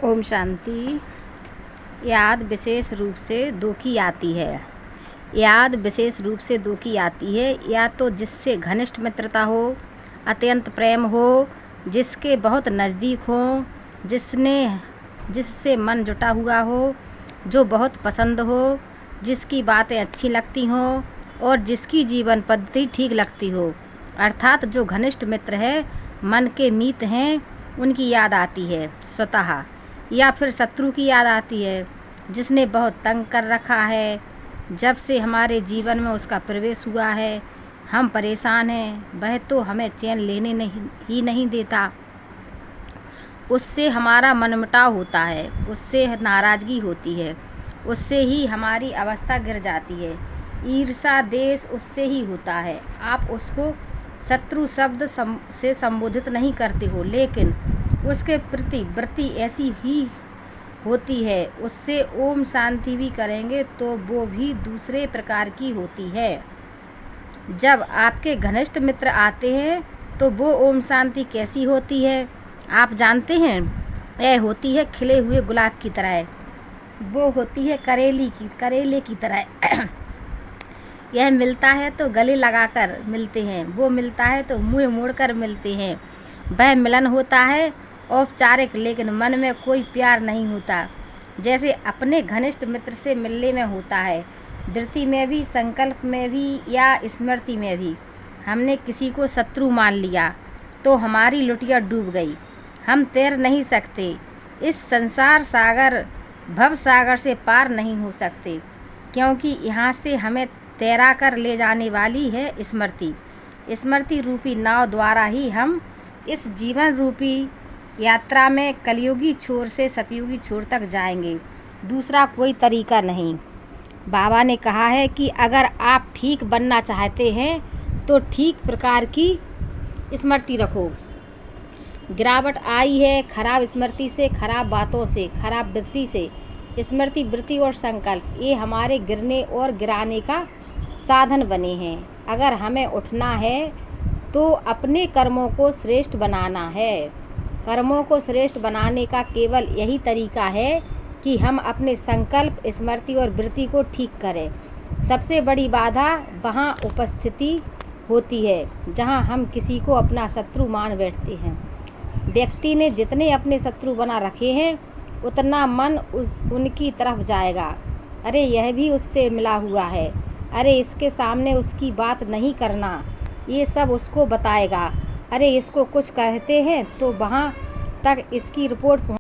ओम शांति। याद विशेष रूप से दो की आती है। याद विशेष रूप से दो की आती है, या तो जिससे घनिष्ठ मित्रता हो, अत्यंत प्रेम हो, जिसके बहुत नज़दीक हो, जिससे मन जुटा हुआ हो, जो बहुत पसंद हो, जिसकी बातें अच्छी लगती हों और जिसकी जीवन पद्धति ठीक लगती हो। अर्थात जो घनिष्ठ मित्र है, मन के मीत हैं, उनकी याद आती है स्वतः। या फिर शत्रु की याद आती है, जिसने बहुत तंग कर रखा है। जब से हमारे जीवन में उसका प्रवेश हुआ है, हम परेशान हैं। वह तो हमें चैन लेने नहीं देता। उससे हमारा मनमुटाव होता है, उससे नाराज़गी होती है, उससे ही हमारी अवस्था गिर जाती है। ईर्ष्या द्वेष उससे ही होता है। आप उसको शत्रु शब्द से संबोधित नहीं करते हो, लेकिन उसके प्रति वृत्ति ऐसी ही होती है। उससे ओम शांति भी करेंगे तो वो भी दूसरे प्रकार की होती है। जब आपके घनिष्ठ मित्र आते हैं तो वो ओम शांति कैसी होती है आप जानते हैं? यह होती है खिले हुए गुलाब की तरह। वो होती है करेले की तरह। यह मिलता है तो गले लगाकर मिलते हैं, वो मिलता है तो मुंह मोड़कर मिलते हैं। वह मिलन होता है औपचारिक, लेकिन मन में कोई प्यार नहीं होता, जैसे अपने घनिष्ठ मित्र से मिलने में होता है। वृत्ति में भी, संकल्प में भी या स्मृति में भी हमने किसी को शत्रु मान लिया तो हमारी लुटिया डूब गई। हम तैर नहीं सकते। इस संसार सागर भव सागर से पार नहीं हो सकते, क्योंकि यहाँ से हमें तैरा कर ले जाने वाली है स्मृति। स्मृति रूपी नाव द्वारा ही हम इस जीवन रूपी यात्रा में कलयुगी छोर से सतयुगी छोर तक जाएंगे। दूसरा कोई तरीका नहीं। बाबा ने कहा है कि अगर आप ठीक बनना चाहते हैं तो ठीक प्रकार की स्मृति रखो। गिरावट आई है खराब स्मृति से, खराब बातों से, खराब वृत्ति से। स्मृति, वृत्ति और संकल्प, ये हमारे गिरने और गिराने का साधन बने हैं। अगर हमें उठना है तो अपने कर्मों को श्रेष्ठ बनाना है। कर्मों को श्रेष्ठ बनाने का केवल यही तरीका है कि हम अपने संकल्प, स्मृति और वृत्ति को ठीक करें। सबसे बड़ी बाधा वहाँ उपस्थिति होती है जहाँ हम किसी को अपना शत्रु मान बैठते हैं। व्यक्ति ने जितने अपने शत्रु बना रखे हैं, उतना मन उनकी तरफ जाएगा। अरे यह भी उससे मिला हुआ है, अरे इसके सामने उसकी बात नहीं करना, ये सब उसको बताएगा। अरे इसको कुछ कहते हैं तो वहाँ तक इसकी रिपोर्ट